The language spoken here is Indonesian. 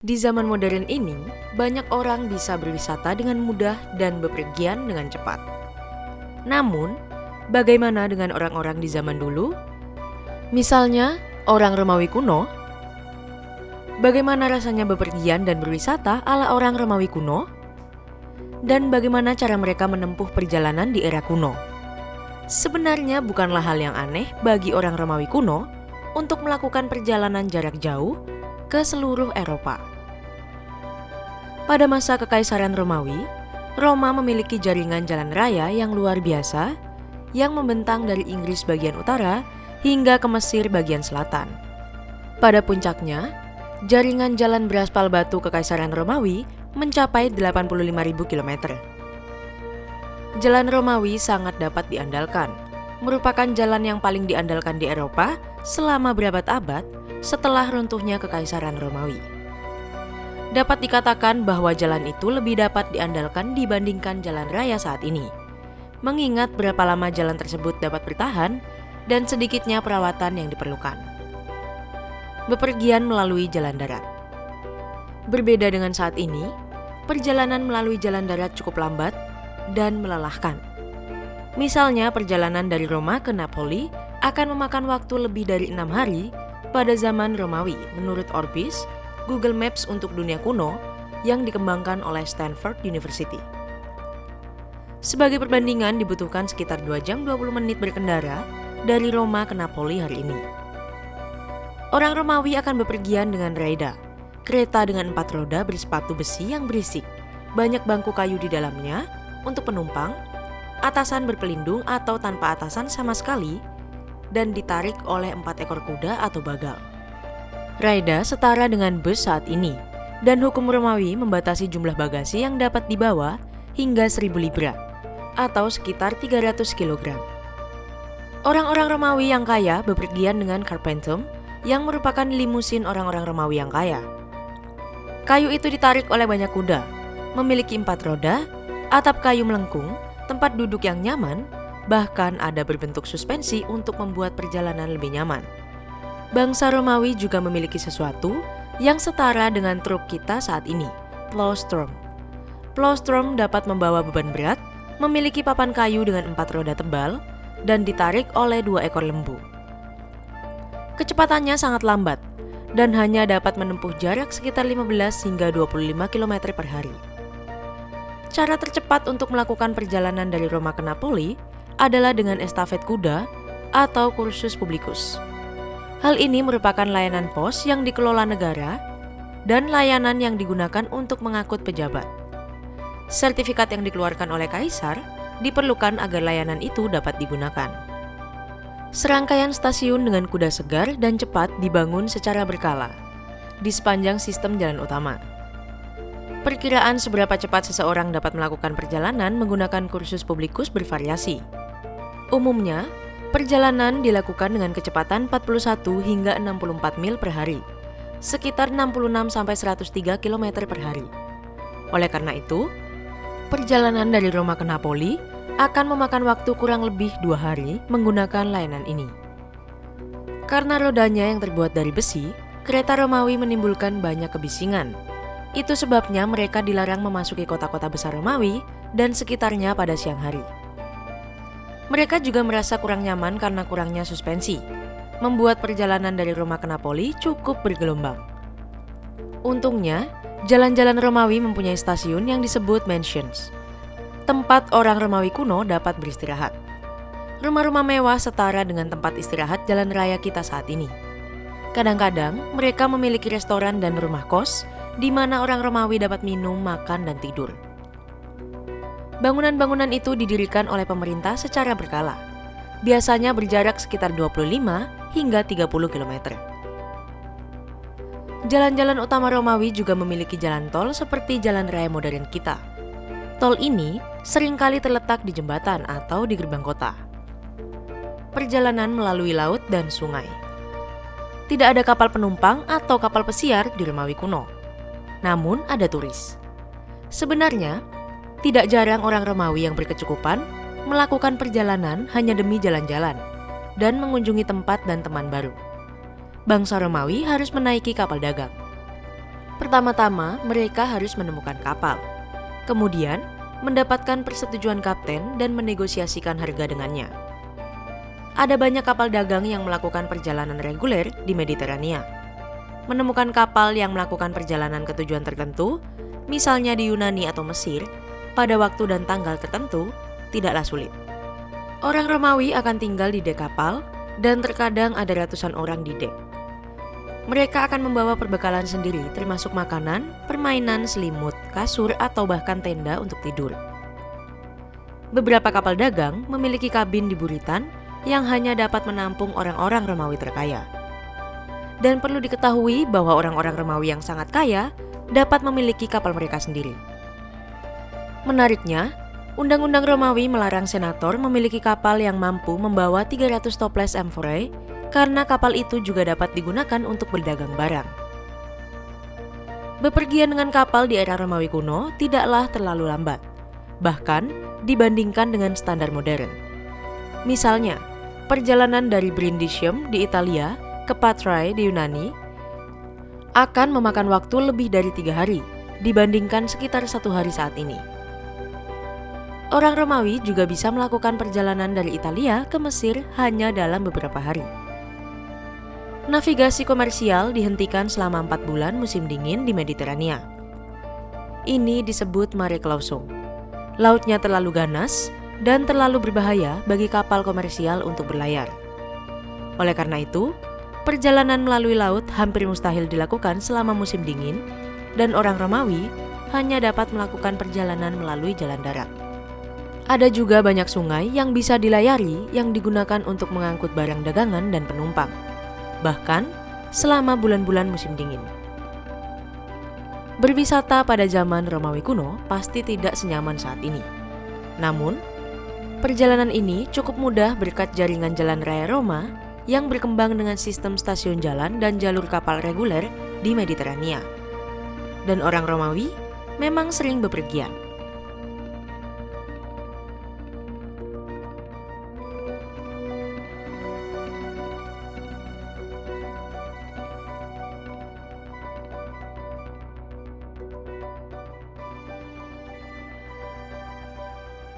Di zaman modern ini, banyak orang bisa berwisata dengan mudah dan bepergian dengan cepat. Namun, bagaimana dengan orang-orang di zaman dulu? Misalnya, orang Romawi kuno. Bagaimana rasanya bepergian dan berwisata ala orang Romawi kuno? Dan bagaimana cara mereka menempuh perjalanan di era kuno? Sebenarnya bukanlah hal yang aneh bagi orang Romawi kuno untuk melakukan perjalanan jarak jauh ke seluruh Eropa. Pada masa Kekaisaran Romawi, Roma memiliki jaringan jalan raya yang luar biasa yang membentang dari Inggris bagian utara hingga ke Mesir bagian selatan. Pada puncaknya, jaringan jalan beraspal batu Kekaisaran Romawi mencapai 85.000 km. Jalan Romawi sangat dapat diandalkan, merupakan jalan yang paling diandalkan di Eropa selama berabad-abad setelah runtuhnya Kekaisaran Romawi. Dapat dikatakan bahwa jalan itu lebih dapat diandalkan dibandingkan jalan raya saat ini, mengingat berapa lama jalan tersebut dapat bertahan dan sedikitnya perawatan yang diperlukan. Bepergian melalui jalan darat. Berbeda dengan saat ini, perjalanan melalui jalan darat cukup lambat dan melelahkan. Misalnya perjalanan dari Roma ke Napoli akan memakan waktu lebih dari 6 hari pada zaman Romawi menurut Orbis, Google Maps untuk dunia kuno yang dikembangkan oleh Stanford University. Sebagai perbandingan dibutuhkan sekitar 2 jam 20 menit berkendara dari Roma ke Napoli hari ini. Orang Romawi akan bepergian dengan raida, kereta dengan 4 roda bersepatu besi yang berisik, banyak bangku kayu di dalamnya untuk penumpang, atasan berpelindung atau tanpa atasan sama sekali, dan ditarik oleh 4 ekor kuda atau bagal. Raida setara dengan bus saat ini, dan hukum Romawi membatasi jumlah bagasi yang dapat dibawa hingga 1000 libra, atau sekitar 300 kg. Orang-orang Romawi yang kaya bepergian dengan carpentum, yang merupakan limusin orang-orang Romawi yang kaya. Kayu itu ditarik oleh banyak kuda, memiliki 4 roda, atap kayu melengkung, tempat duduk yang nyaman, bahkan ada berbentuk suspensi untuk membuat perjalanan lebih nyaman. Bangsa Romawi juga memiliki sesuatu yang setara dengan truk kita saat ini, plowstrom. Plowstrom dapat membawa beban berat, memiliki papan kayu dengan 4 roda tebal, dan ditarik oleh 2 ekor lembu. Kecepatannya sangat lambat, dan hanya dapat menempuh jarak sekitar 15 hingga 25 km per hari. Cara tercepat untuk melakukan perjalanan dari Roma ke Napoli adalah dengan estafet kuda atau kursus publikus. Hal ini merupakan layanan pos yang dikelola negara dan layanan yang digunakan untuk mengangkut pejabat. Sertifikat yang dikeluarkan oleh kaisar diperlukan agar layanan itu dapat digunakan. Serangkaian stasiun dengan kuda segar dan cepat dibangun secara berkala di sepanjang sistem jalan utama. Perkiraan seberapa cepat seseorang dapat melakukan perjalanan menggunakan kursus publikus bervariasi. Umumnya, perjalanan dilakukan dengan kecepatan 41 hingga 64 mil per hari, sekitar 66 sampai 103 km per hari. Oleh karena itu, perjalanan dari Roma ke Napoli akan memakan waktu kurang lebih 2 hari menggunakan layanan ini. Karena rodanya yang terbuat dari besi, kereta Romawi menimbulkan banyak kebisingan. Itu sebabnya mereka dilarang memasuki kota-kota besar Romawi dan sekitarnya pada siang hari. Mereka juga merasa kurang nyaman karena kurangnya suspensi, membuat perjalanan dari Roma ke Napoli cukup bergelombang. Untungnya, jalan-jalan Romawi mempunyai stasiun yang disebut mansions, tempat orang Romawi kuno dapat beristirahat. Rumah-rumah mewah setara dengan tempat istirahat jalan raya kita saat ini. Kadang-kadang, mereka memiliki restoran dan rumah kos, di mana orang Romawi dapat minum, makan, dan tidur. Bangunan-bangunan itu didirikan oleh pemerintah secara berkala, biasanya berjarak sekitar 25 hingga 30 km. Jalan-jalan utama Romawi juga memiliki jalan tol seperti jalan raya modern kita. Tol ini seringkali terletak di jembatan atau di gerbang kota. Perjalanan melalui laut dan sungai. Tidak ada kapal penumpang atau kapal pesiar di Romawi kuno, namun ada turis. Sebenarnya, tidak jarang orang Romawi yang berkecukupan melakukan perjalanan hanya demi jalan-jalan dan mengunjungi tempat dan teman baru. Bangsa Romawi harus menaiki kapal dagang. Pertama-tama, mereka harus menemukan kapal. Kemudian, mendapatkan persetujuan kapten dan menegosiasikan harga dengannya. Ada banyak kapal dagang yang melakukan perjalanan reguler di Mediterania. Menemukan kapal yang melakukan perjalanan ke tujuan tertentu, misalnya di Yunani atau Mesir, pada waktu dan tanggal tertentu, tidaklah sulit. Orang Romawi akan tinggal di dek kapal, dan terkadang ada ratusan orang di dek. Mereka akan membawa perbekalan sendiri termasuk makanan, permainan, selimut, kasur, atau bahkan tenda untuk tidur. Beberapa kapal dagang memiliki kabin di buritan yang hanya dapat menampung orang-orang Romawi terkaya. Dan perlu diketahui bahwa orang-orang Romawi yang sangat kaya dapat memiliki kapal mereka sendiri. Menariknya, Undang-Undang Romawi melarang senator memiliki kapal yang mampu membawa 300 toples amphorae karena kapal itu juga dapat digunakan untuk berdagang barang. Bepergian dengan kapal di era Romawi kuno tidaklah terlalu lambat, bahkan dibandingkan dengan standar modern. Misalnya, perjalanan dari Brindisium di Italia ke Patrae di Yunani akan memakan waktu lebih dari 3 hari dibandingkan sekitar 1 hari saat ini. Orang Romawi juga bisa melakukan perjalanan dari Italia ke Mesir hanya dalam beberapa hari. Navigasi komersial dihentikan selama 4 bulan musim dingin di Mediterania. Ini disebut mare clausum. Lautnya terlalu ganas dan terlalu berbahaya bagi kapal komersial untuk berlayar. Oleh karena itu, perjalanan melalui laut hampir mustahil dilakukan selama musim dingin, dan orang Romawi hanya dapat melakukan perjalanan melalui jalan darat. Ada juga banyak sungai yang bisa dilayari yang digunakan untuk mengangkut barang dagangan dan penumpang, bahkan selama bulan-bulan musim dingin. Berwisata pada zaman Romawi kuno pasti tidak senyaman saat ini. Namun, perjalanan ini cukup mudah berkat jaringan jalan raya Roma yang berkembang dengan sistem stasiun jalan dan jalur kapal reguler di Mediterania. Dan orang Romawi memang sering bepergian.